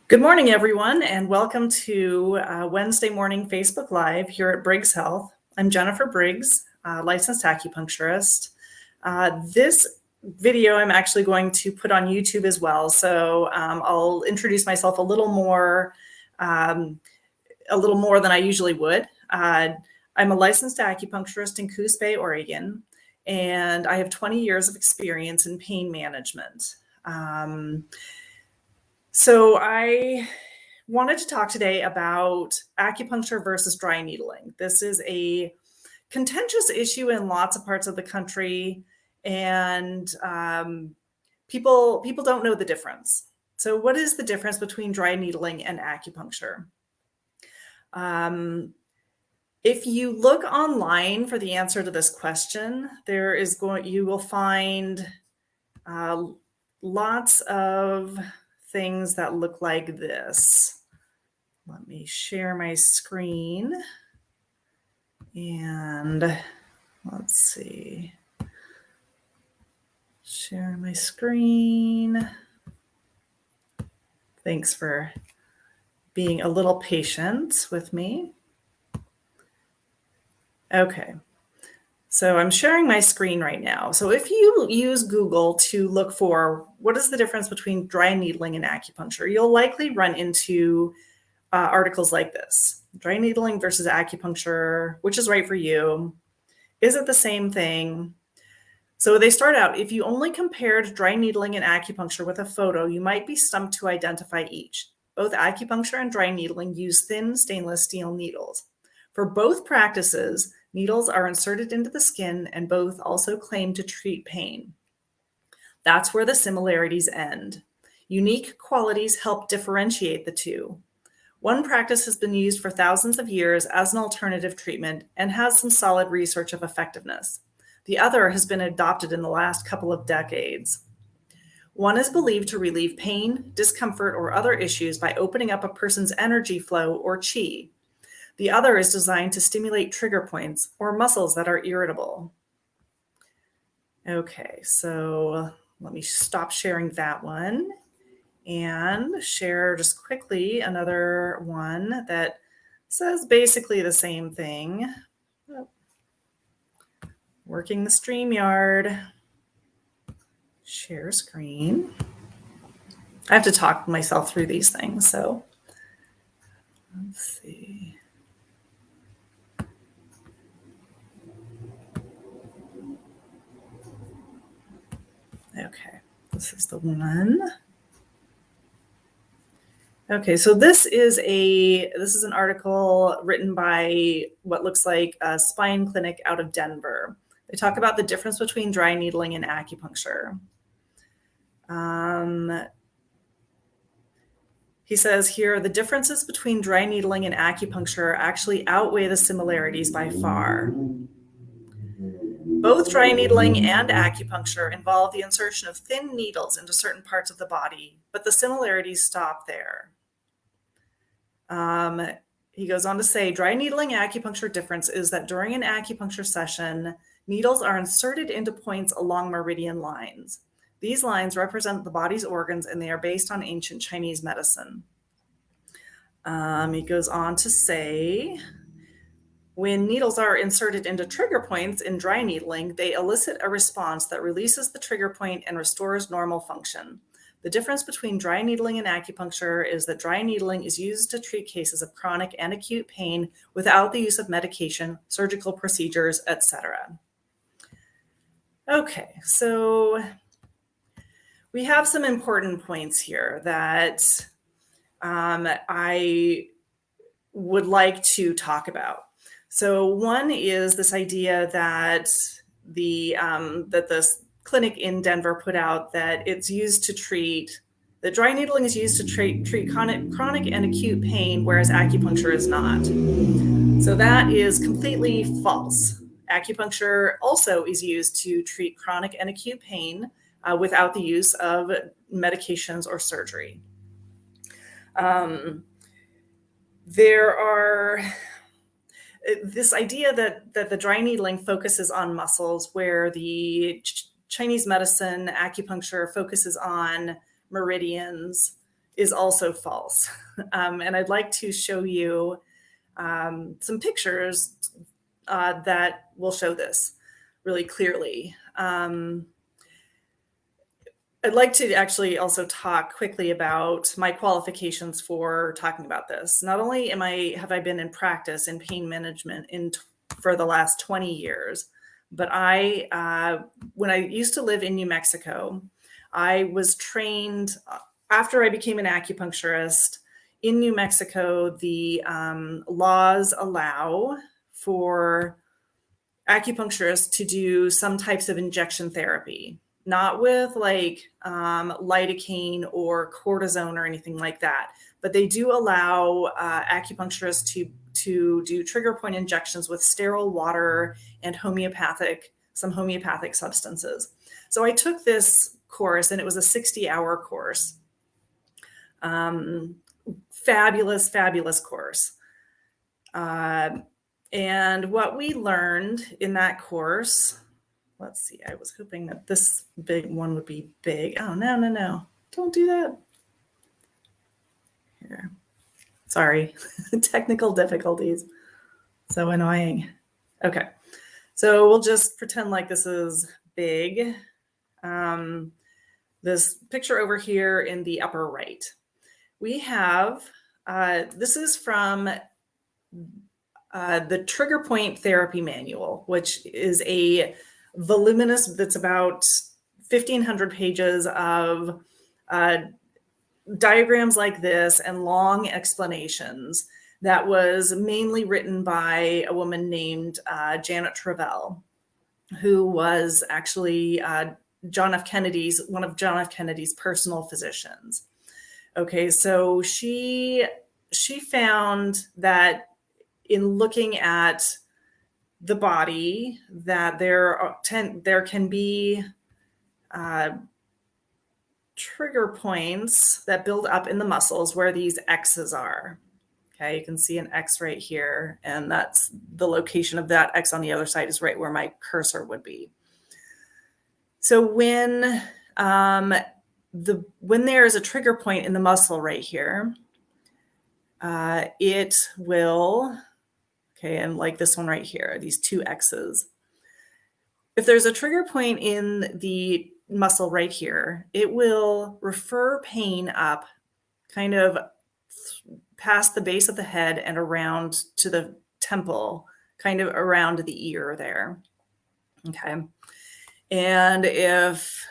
Good morning, everyone, and welcome to Wednesday morning Facebook Live here at Briggs Health. I'm Jennifer Briggs, licensed acupuncturist. This video I'm actually going to put on YouTube as well, so I'll introduce myself a little more than I usually would. I'm a licensed acupuncturist in Coos Bay, Oregon, and I have 20 years of experience in pain management. So I wanted to talk today about acupuncture versus dry needling. This is a contentious issue in lots of parts of the country, and people don't know the difference. So what is the difference between dry needling and acupuncture? If you look online for the answer to this question, you will find lots of things that look like this. Let me share my screen and let's see. Share my screen. Thanks for being a little patient with me. Okay. So I'm sharing my screen right now. So if you use Google to look for what is the difference between dry needling and acupuncture, you'll likely run into articles like this. Dry needling versus acupuncture, which is right for you? Is it the same thing? So they start out, if you only compared dry needling and acupuncture with a photo, you might be stumped to identify each. Both acupuncture and dry needling use thin stainless steel needles. For both practices, needles are inserted into the skin and both also claim to treat pain. That's where the similarities end. Unique qualities help differentiate the two. One practice has been used for thousands of years as an alternative treatment and has some solid research of effectiveness. The other has been adopted in the last couple of decades. One is believed to relieve pain, discomfort, or other issues by opening up a person's energy flow or qi. The other is designed to stimulate trigger points or muscles that are irritable. Okay, so let me stop sharing that one and share just quickly another one that says basically the same thing. Working the StreamYard. Share screen. I have to talk myself through these things, so let's see. Okay, this is the one. Okay, so this is an article written by what looks like a spine clinic out of Denver. They talk about the difference between dry needling and acupuncture. He says here, the differences between dry needling and acupuncture actually outweigh the similarities by far. Both dry needling and acupuncture involve the insertion of thin needles into certain parts of the body, but the similarities stop there. He goes on to say, dry needling acupuncture difference is that during an acupuncture session, needles are inserted into points along meridian lines. These lines represent the body's organs, and they are based on ancient Chinese medicine. He goes on to say, when needles are inserted into trigger points in dry needling, they elicit a response that releases the trigger point and restores normal function. The difference between dry needling and acupuncture is that dry needling is used to treat cases of chronic and acute pain without the use of medication, surgical procedures, etc. Okay, so we have some important points here that I would like to talk about. So one is this idea that this clinic in Denver put out that it's used to treat, that dry needling is used to treat chronic and acute pain, whereas acupuncture is not. So that is completely false. Acupuncture also is used to treat chronic and acute pain without the use of medications or surgery. This idea that the dry needling focuses on muscles, where the Chinese medicine acupuncture focuses on meridians, is also false. And I'd like to show you some pictures that will show this really clearly. I'd like to actually also talk quickly about my qualifications for talking about this. Not only have I been in practice in pain management for the last 20 years, but when I used to live in New Mexico, I was trained after I became an acupuncturist. In New Mexico, the laws allow for acupuncturists to do some types of injection therapy, not with like lidocaine or cortisone or anything like that, but they do allow acupuncturists to do trigger point injections with sterile water and some homeopathic substances. So I took this course, and it was a 60-hour course. Fabulous course. And what we learned in that course, let's see, I was hoping that this big one would be big. Oh, no. Don't do that. Here. Sorry, technical difficulties. So annoying. Okay, so we'll just pretend like this is big. This picture over here in the upper right, we have, this is from the Trigger Point Therapy Manual, which is a voluminous, that's about 1,500 pages of diagrams like this and long explanations, that was mainly written by a woman named Janet Travell, who was actually one of John F. Kennedy's personal physicians. Okay, so she found that in looking at the body, that there can be trigger points that build up in the muscles where these X's are. Okay, you can see an X right here, and that's the location of that X on the other side is right where my cursor would be. So when there is a trigger point in the muscle right here, it will, okay, and like this one right here, these two X's. If there's a trigger point in the muscle right here, it will refer pain up kind of past the base of the head and around to the temple, kind of around the ear there. Okay. And if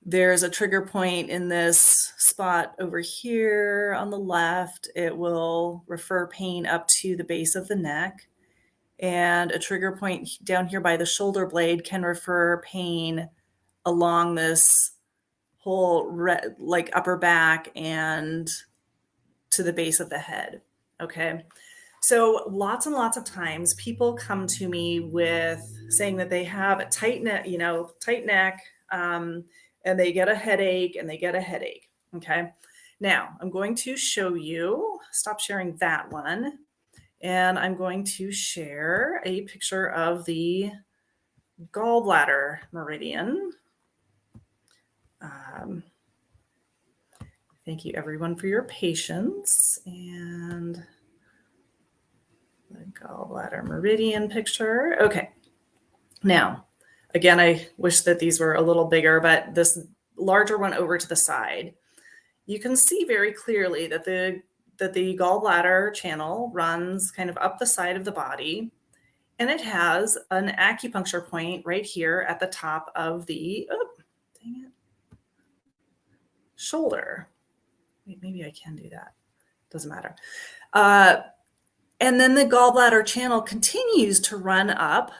there's a trigger point in this spot over here on the left, it will refer pain up to the base of the neck. And a trigger point down here by the shoulder blade can refer pain along this whole like upper back and to the base of the head. Okay. So lots and lots of times people come to me with saying that they have a tight neck, and they get a headache Okay. Now I'm going to show you, stop sharing that one. And I'm going to share a picture of the gallbladder meridian. Thank you everyone for your patience. And the gallbladder meridian picture. Okay. Now, again, I wish that these were a little bigger, but this larger one over to the side, you can see very clearly that the gallbladder channel runs kind of up the side of the body, and it has an acupuncture point right here at the top of the shoulder. Maybe I can do that. Doesn't matter. And then the gallbladder channel continues to run up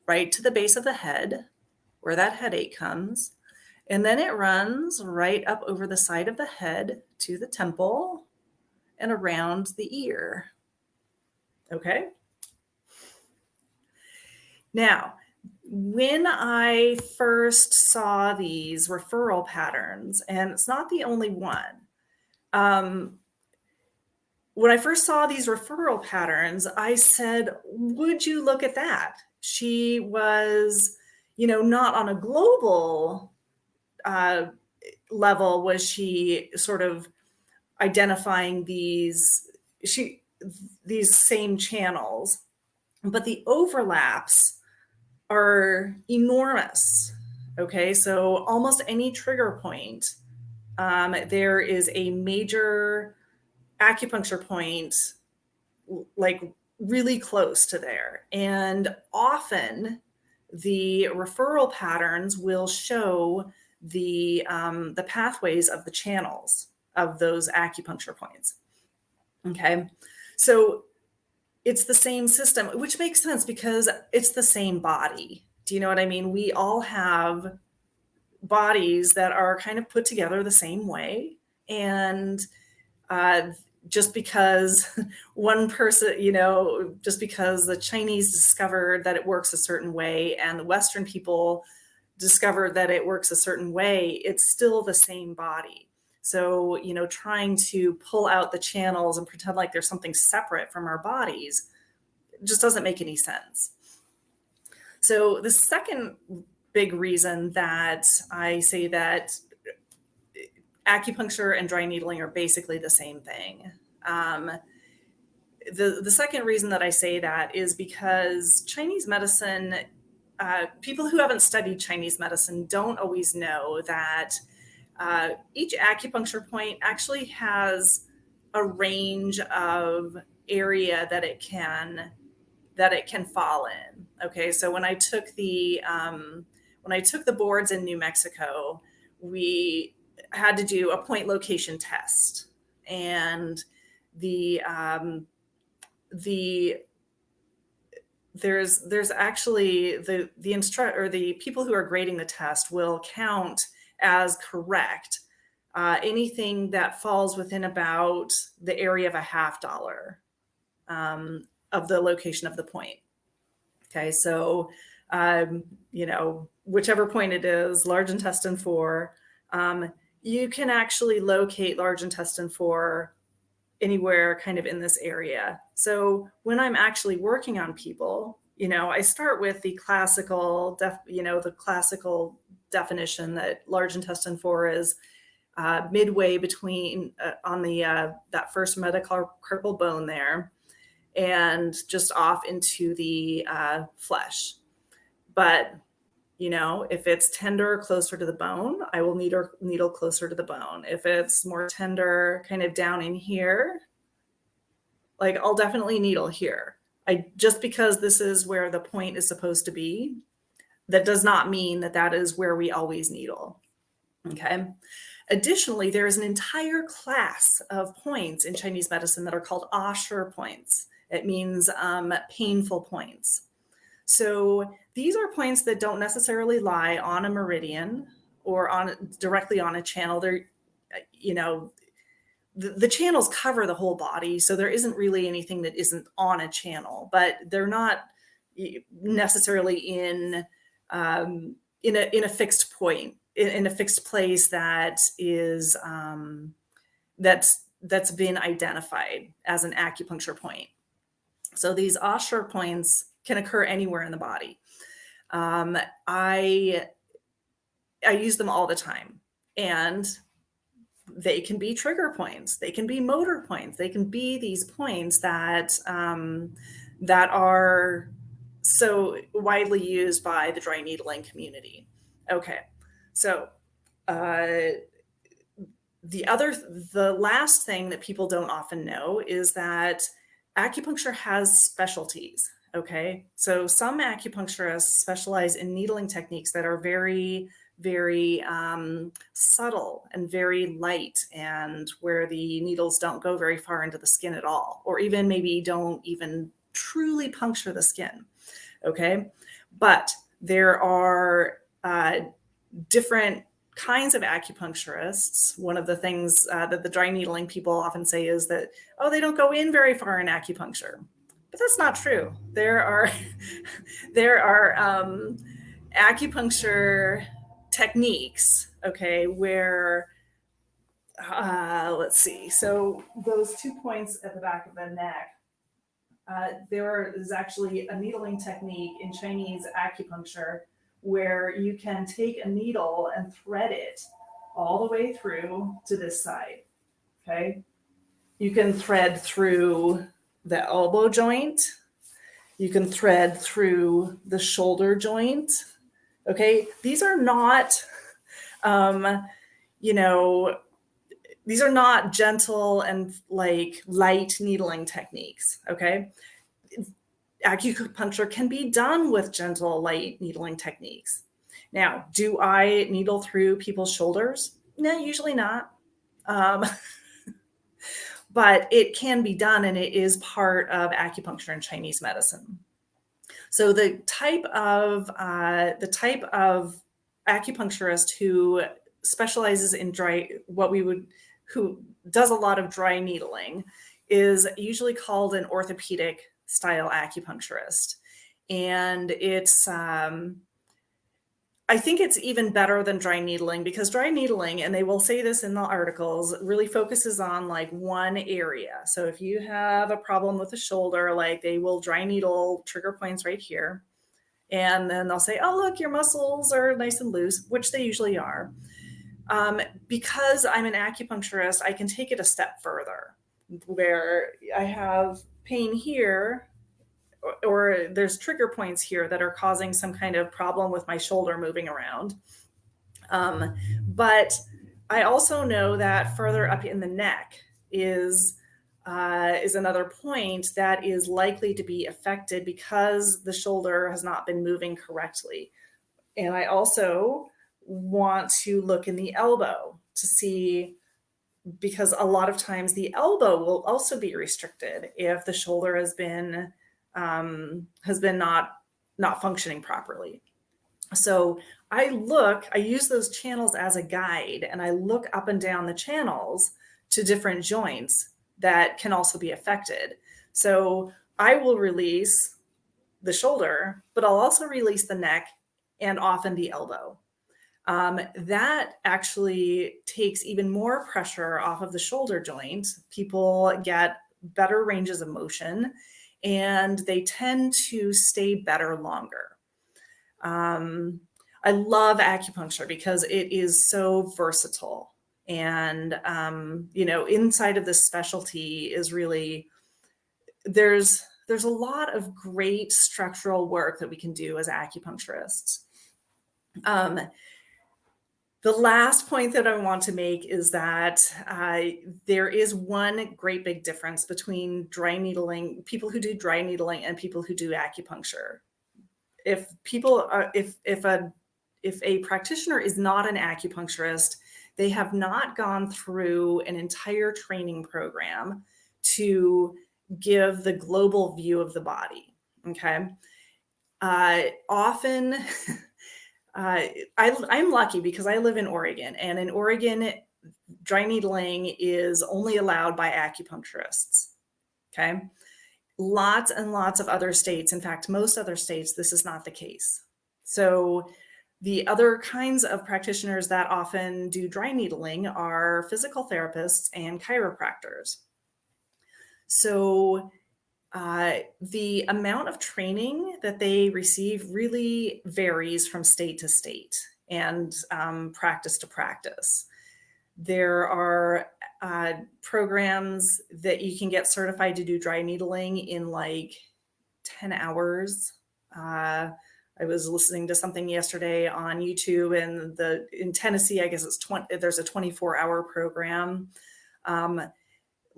right to the base of the head where that headache comes. And then it runs right up over the side of the head to the temple and around the ear. Okay. Now, when I first saw these referral patterns, and it's not the only one, when I first saw these referral patterns, I said, would you look at that? She was, not on a global level was she sort of identifying these same channels, but the overlaps are enormous. Okay, so almost any trigger point, there is a major acupuncture point, like really close to there. And often the referral patterns will show the pathways of the channels of those acupuncture points. Okay, so it's the same system, which makes sense because it's the same body. Do you know what I mean? We all have bodies that are kind of put together the same way. And uh, just because one person, just because the Chinese discovered that it works a certain way and the Western people discovered that it works a certain way, it's still the same body. So, trying to pull out the channels and pretend like there's something separate from our bodies just doesn't make any sense. So the second big reason that I say that acupuncture and dry needling are basically the same thing. The second reason that I say that is because Chinese medicine, people who haven't studied Chinese medicine don't always know that each acupuncture point actually has a range of area that it can fall in. Okay, so when I took the boards in New Mexico, we had to do a point location test, and the there's actually the instructor or the people who are grading the test will count as correct anything that falls within about the area of a $50 of the location of the point. Okay, so whichever point it is, large intestine 4, you can actually locate large intestine 4 anywhere kind of in this area. So when I'm actually working on people, I start with the classical definition that large intestine 4 is midway between on the that first metacarpal bone there, and just off into the flesh. But if it's tender, closer to the bone, I will needle closer to the bone. If it's more tender, kind of down in here, like I'll definitely needle here. Just because this is where the point is supposed to be, that does not mean that is where we always needle. Okay. Additionally, there is an entire class of points in Chinese medicine that are called Asher points. It means painful points. So these are points that don't necessarily lie on a meridian or directly on a channel. They're, the channels cover the whole body, so there isn't really anything that isn't on a channel, but they're not necessarily in a fixed point, in a fixed place that is that's been identified as an acupuncture point. So these Asher points can occur anywhere in the body. I use them all the time, and they can be trigger points. They can be motor points. They can be these points that that are so widely used by the dry needling community. Okay, so the last thing that people don't often know is that acupuncture has specialties. Okay, so some acupuncturists specialize in needling techniques that are very, very subtle and very light, and where the needles don't go very far into the skin at all, or even maybe don't even truly puncture the skin. Okay, but there are different kinds of acupuncturists. One of the things that the dry needling people often say is that, oh, they don't go in very far in acupuncture. But that's not true. There are acupuncture techniques, okay, where let's see. So those 2 points at the back of the neck, there is actually a needling technique in Chinese acupuncture where you can take a needle and thread it all the way through to this side. Okay. You can thread through the elbow joint. You can thread through the shoulder joint. Okay. These are not, you know, these are not gentle and like light needling techniques. Okay. Acupuncture can be done with gentle, light needling techniques. Now, do I needle through people's shoulders? No, usually not. Um, but it can be done, and it is part of acupuncture and Chinese medicine. So the type of acupuncturist who specializes in who does a lot of dry needling is usually called an orthopedic style acupuncturist, and I think it's even better than dry needling, because dry needling, and they will say this in the articles, really focuses on like one area. So if you have a problem with the shoulder, like they will dry needle trigger points right here. And then they'll say, oh, look, your muscles are nice and loose, which they usually are. Because I'm an acupuncturist, I can take it a step further, where I have pain here, or there's trigger points here that are causing some kind of problem with my shoulder moving around. But I also know that further up in the neck is another point that is likely to be affected because the shoulder has not been moving correctly. And I also want to look in the elbow to see, because a lot of times the elbow will also be restricted if the shoulder has been not functioning properly. So I use those channels as a guide, and I look up and down the channels to different joints that can also be affected. So I will release the shoulder, but I'll also release the neck and often the elbow. That actually takes even more pressure off of the shoulder joint. People get better ranges of motion, and they tend to stay better longer. I love acupuncture because it is so versatile. And, inside of this specialty is really, there's a lot of great structural work that we can do as acupuncturists. The last point that I want to make is that there is one great big difference between people who do dry needling and people who do acupuncture. If a practitioner is not an acupuncturist, they have not gone through an entire training program to give the global view of the body. Okay. Often, I'm lucky because I live in Oregon, and in Oregon, dry needling is only allowed by acupuncturists. Okay. Lots and lots of other states, in fact, most other states, this is not the case. So the other kinds of practitioners that often do dry needling are physical therapists and chiropractors. So the amount of training that they receive really varies from state to state and practice to practice. There are programs that you can get certified to do dry needling in like 10 hours. I was listening to something yesterday on YouTube, and in Tennessee, I guess there's a 24-hour program.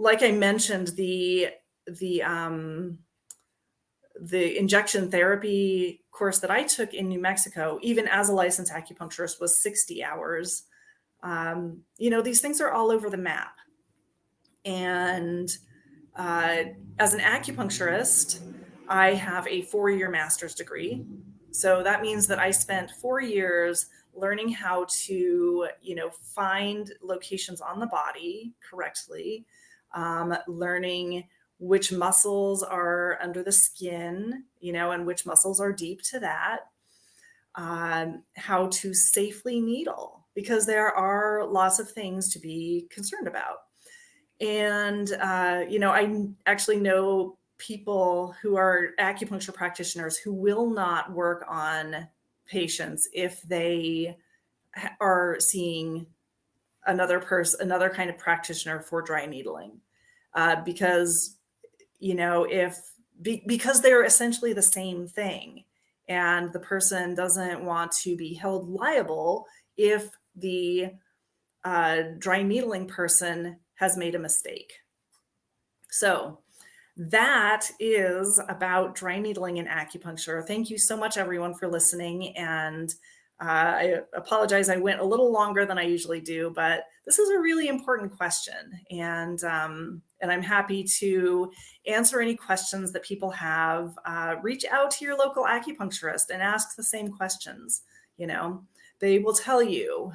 Like I mentioned, the injection therapy course that I took in New Mexico, even as a licensed acupuncturist, was 60 hours. These things are all over the map. And as an acupuncturist, I have a 4-year master's degree. So that means that I spent 4 years learning how to, find locations on the body correctly, learning which muscles are under the skin, and which muscles are deep to that, how to safely needle, because there are lots of things to be concerned about. And, I actually know people who are acupuncture practitioners who will not work on patients if they are seeing another kind of practitioner for dry needling, because because they're essentially the same thing, and the person doesn't want to be held liable if the dry needling person has made a mistake. So that is about dry needling and acupuncture. Thank you so much, everyone, for listening. And I apologize, I went a little longer than I usually do, but this is a really important question. And I'm happy to answer any questions that people have. Reach out to your local acupuncturist and ask the same questions. They will tell you.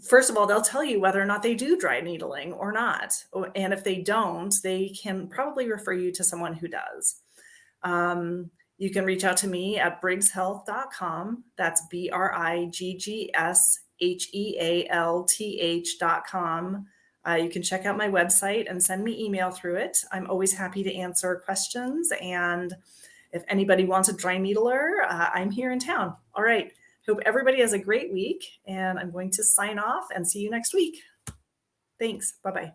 First of all, they'll tell you whether or not they do dry needling or not. And if they don't, they can probably refer you to someone who does. You can reach out to me at briggshealth.com. That's BRIGGSHEALTH.com. You can check out my website and send me email through it. I'm always happy to answer questions. And if anybody wants a dry needler, I'm here in town. All right. Hope everybody has a great week, and I'm going to sign off and see you next week. Thanks. Bye-bye.